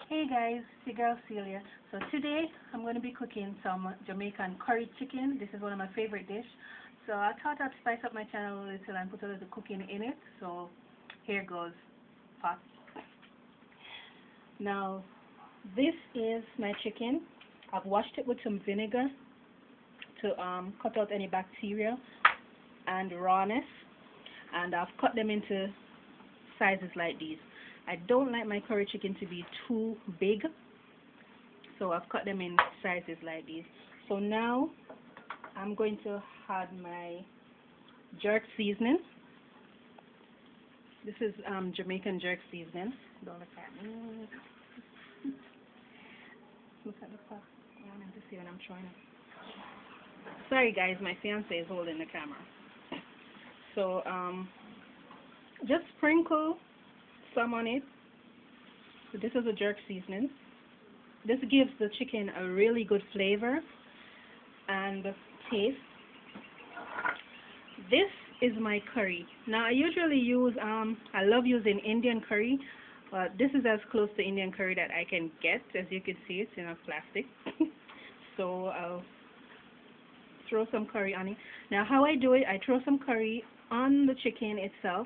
Hey guys, it's your girl Celia. So today I'm going to be cooking some Jamaican curried chicken. This is one of my favorite dish. So I thought I'd spice up my channel a little and put a little cooking in it. So here goes. Pot. Now this is my chicken. I've washed it with some vinegar to cut out any bacteria and rawness, and I've cut them into sizes like these. I don't like my curry chicken to be too big, so I've cut them in sizes like these. So now I'm going to add my jerk seasoning. This is Jamaican jerk seasoning. Don't look at me. Look at the pot. I want him to see when I'm trying it. Sorry guys, my fiance is holding the camera. So just sprinkle some on it. So this is a jerk seasoning. This gives the chicken a really good flavor and taste. This is my curry. Now I usually use I love using Indian curry, but this is as close to Indian curry that I can get. As you can see, it's in a plastic. So I'll throw some curry on it. Now how I do it, I throw some curry on the chicken itself,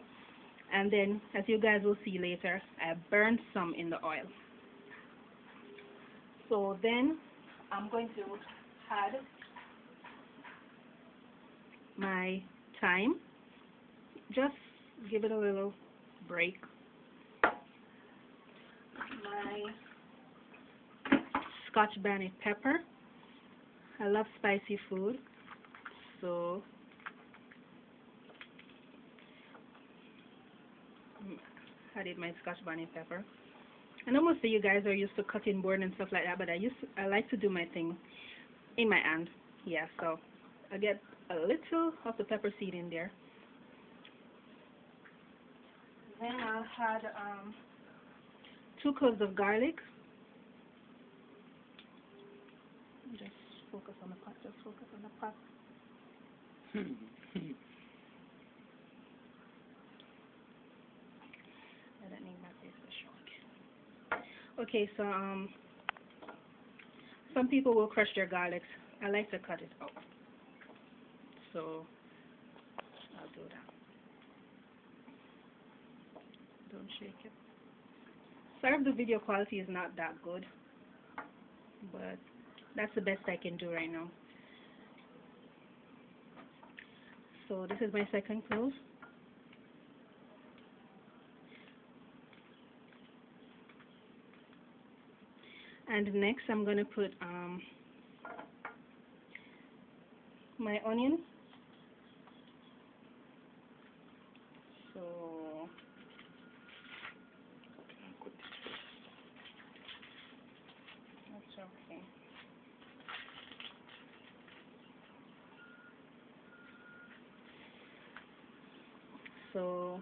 and then, as you guys will see later, I burn some in the oil. So then I'm going to add my thyme. Just give it a little break. My Scotch bonnet pepper. I love spicy food, so added my Scotch bonnet pepper. I know most of you guys are used to cutting board and stuff like that, but I like to do my thing in my hand. Yeah, so I get a little of the pepper seed in there. Then I'll add 2 cloves of garlic. Just focus on the pot. Just focus on the pot. I don't need my face to show. Okay, so some people will crush their garlics. I like to cut it out. So I'll do that. Don't shake it. Sorry if the video quality is not that good, but that's the best I can do right now. So this is my second clove. And next I'm going to put my onion. So that's okay. So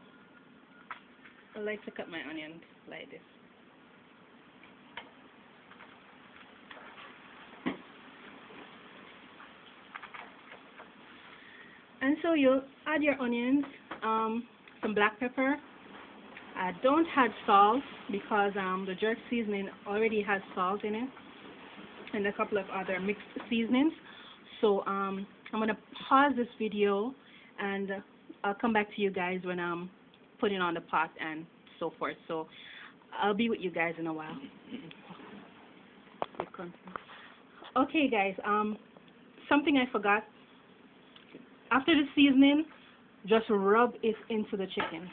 I like to cut my onions like this. And so you'll add your onions, some black pepper. Don't add salt because the jerk seasoning already has salt in it, and a couple of other mixed seasonings. So I'm going to pause this video and I'll come back to you guys when I'm putting on the pot and so forth. So I'll be with you guys in a while. Okay guys, something I forgot. After the seasoning, just rub it into the chicken.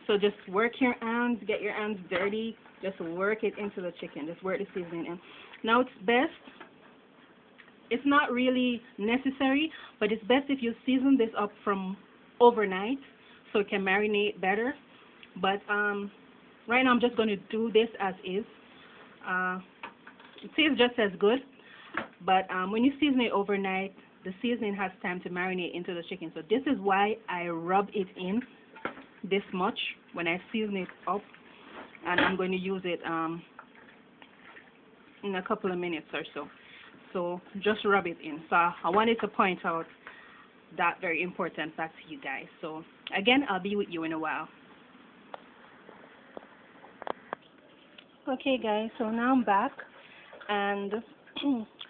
So just work your hands, get your hands dirty, just work it into the chicken. Just work the seasoning in. Now it's best, it's not really necessary, but it's best if you season this up from overnight so it can marinate better. But right now I'm just going to do this as is. It tastes just as good, but when you season it overnight, the seasoning has time to marinate into the chicken. So this is why I rub it in this much when I season it up, and I'm going to use it in a couple of minutes or so. So just rub it in. So I wanted to point out that very important fact to you guys. So again, I'll be with you in a while. Okay guys, so now I'm back and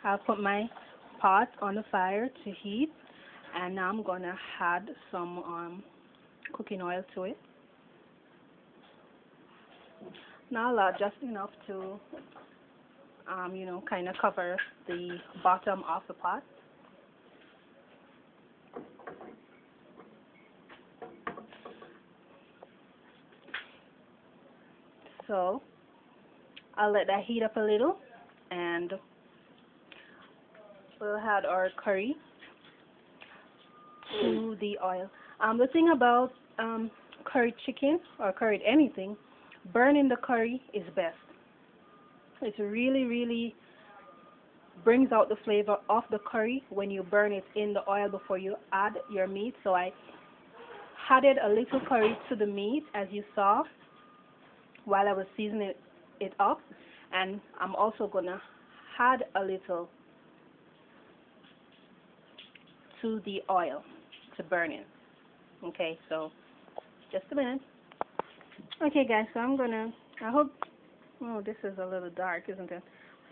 I'll put my pot on the fire to heat, and now I'm gonna add some cooking oil to it. Now I'll add just enough to kind of cover the bottom of the pot. So I'll let that heat up a little, and we'll add our curry to the oil. The thing about curried chicken or curried anything, burning the curry is best. It really, really brings out the flavor of the curry when you burn it in the oil before you add your meat. So I added a little curry to the meat, as you saw, while I was seasoning it up, and I'm also gonna add a little to the oil to burn it. Okay, so just a minute. Okay guys, so I hope, oh, this is a little dark, isn't it?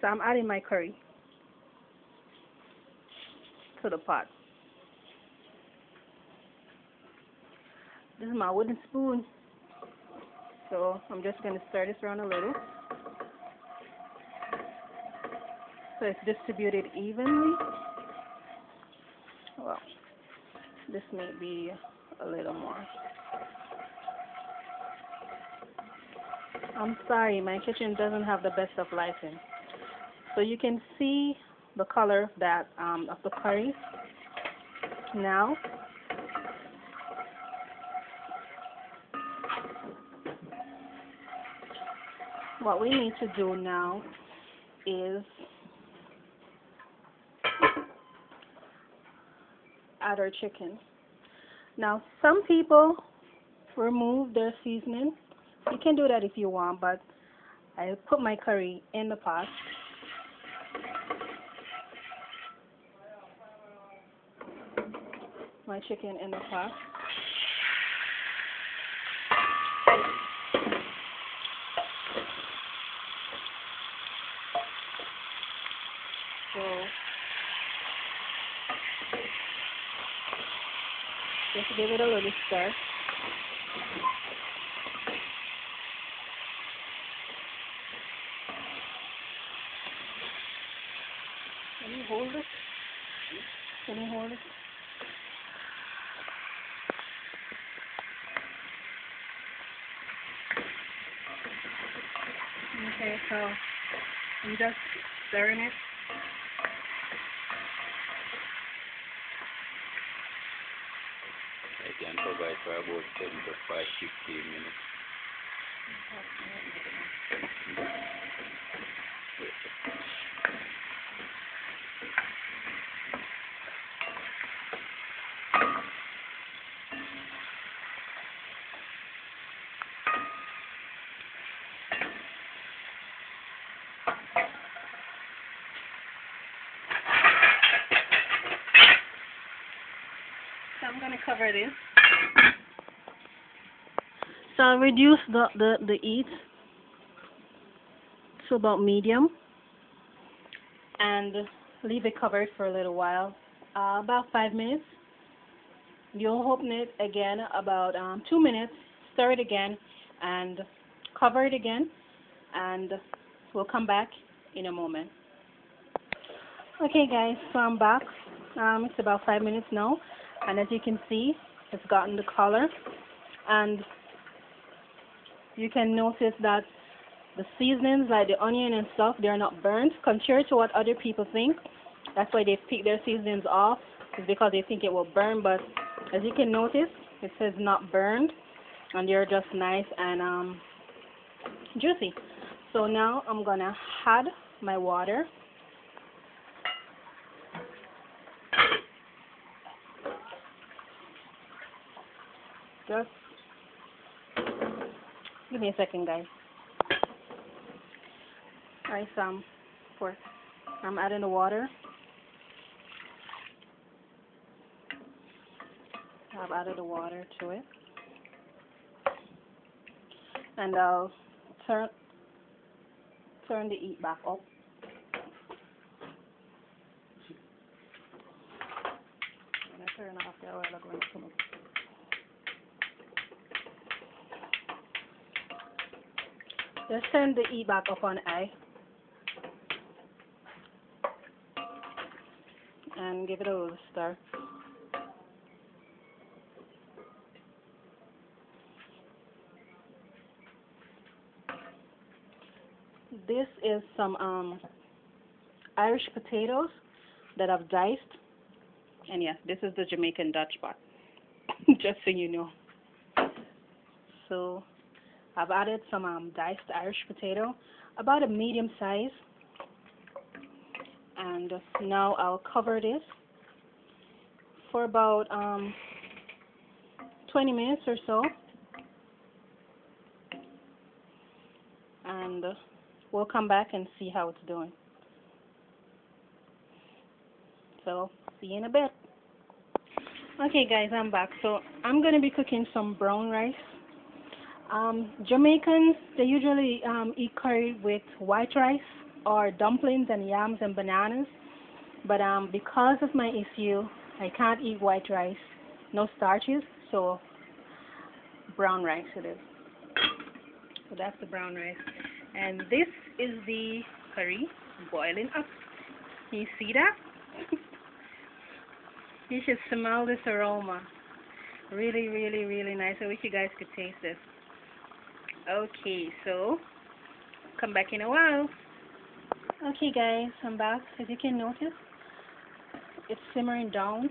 So I'm adding my curry to the pot. This is my wooden spoon, so I'm just going to stir this around a little so it's distributed evenly. Well, this may be a little more. I'm sorry, my kitchen doesn't have the best of lighting. So you can see the color that of the curry now. What we need to do now is add our chicken. Now, some people remove their seasoning. You can do that if you want, but I put my curry in the pot. My chicken in the pot. So just give it a little stir. Can you hold it? Can you hold it? Okay, so I'm just stirring it. I can cover it for about 10 to 15 minutes. So I'm going to cover this. So I'll reduce the heat to about medium and leave it covered for a little while, about 5 minutes. You'll open it again about 2 minutes, stir it again, and cover it again, and we'll come back in a moment. Okay guys, so I'm back. It's about 5 minutes now, and as you can see, it's gotten the color, and you can notice that the seasonings like the onion and stuff, they're not burnt, contrary to what other people think. That's why they pick their seasonings off, is because they think it will burn, but as you can notice, it says not burned, and they're just nice and juicy. So now I'm gonna add my water. Just give me a second, guys. Alright, so I'm adding the water. I've added the water to it, and I'll turn the heat back up. And I turn off the oil going to come up. Just turn the heat back up on high. And give it a little stir. This is some Irish potatoes that I've diced, and yes, this is the Jamaican Dutch pot, just so you know. So I've added some diced Irish potato, about a medium size, and now I'll cover this for about 20 minutes or so, and we'll come back and see how it's doing. So, see you in a bit. Okay guys, I'm back. So, I'm going to be cooking some brown rice. Jamaicans, they usually eat curry with white rice or dumplings and yams and bananas. But because of my issue, I can't eat white rice, no starches, so brown rice it is. So that's the brown rice. And this is the curry boiling up. Can you see that? You should smell this aroma. Really, really, really nice. I wish you guys could taste this. Okay, so come back in a while. Okay guys, I'm back. As you can notice, it's simmering down.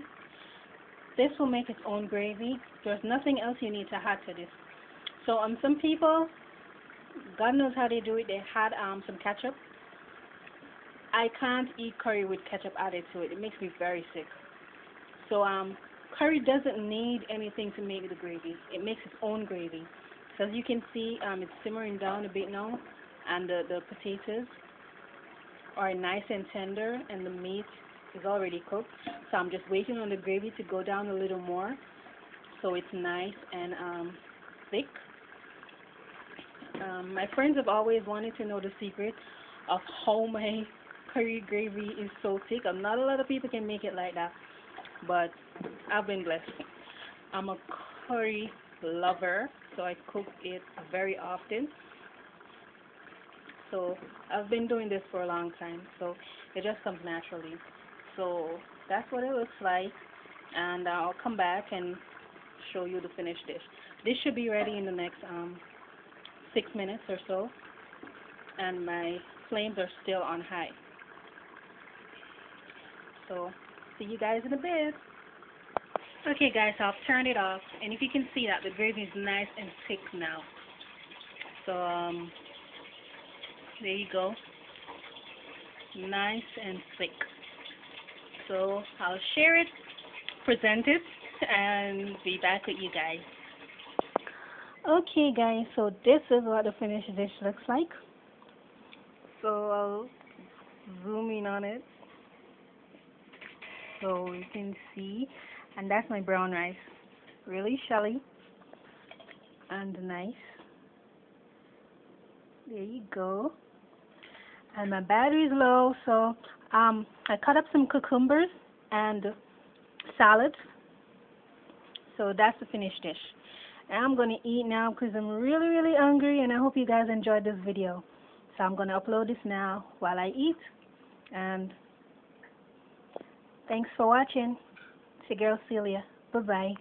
This will make its own gravy. There's nothing else you need to add to this. So some people, God knows how they do it, they had some ketchup. I can't eat curry with ketchup added to it. It makes me very sick. So curry doesn't need anything to make the gravy. It makes its own gravy. So as you can see, it's simmering down a bit now, and the potatoes are nice and tender, and the meat is already cooked. So I'm just waiting on the gravy to go down a little more, so it's nice and thick. My friends have always wanted to know the secret of how my curry gravy is so thick. Not a lot of people can make it like that, but I've been blessed. I'm a curry lover, so I cook it very often. So I've been doing this for a long time, so it just comes naturally. So that's what it looks like, and I'll come back and show you the finished dish. This should be ready in the next 6 minutes or so, and my flames are still on high. So see you guys in a bit. Okay guys, I've turned it off, and if you can see that the gravy is nice and thick now. So there you go, nice and thick. So I'll share it, present it, and be back with you guys. Okay guys, so this is what the finished dish looks like. So I'll zoom in on it so you can see, and that's my brown rice, really shelly and nice. There you go. And my battery is low, so I cut up some cucumbers and salad. So that's the finished dish. And I'm going to eat now because I'm really, really hungry, and I hope you guys enjoyed this video. So I'm going to upload this now while I eat. And thanks for watching. It's your girl Celia. Bye-bye.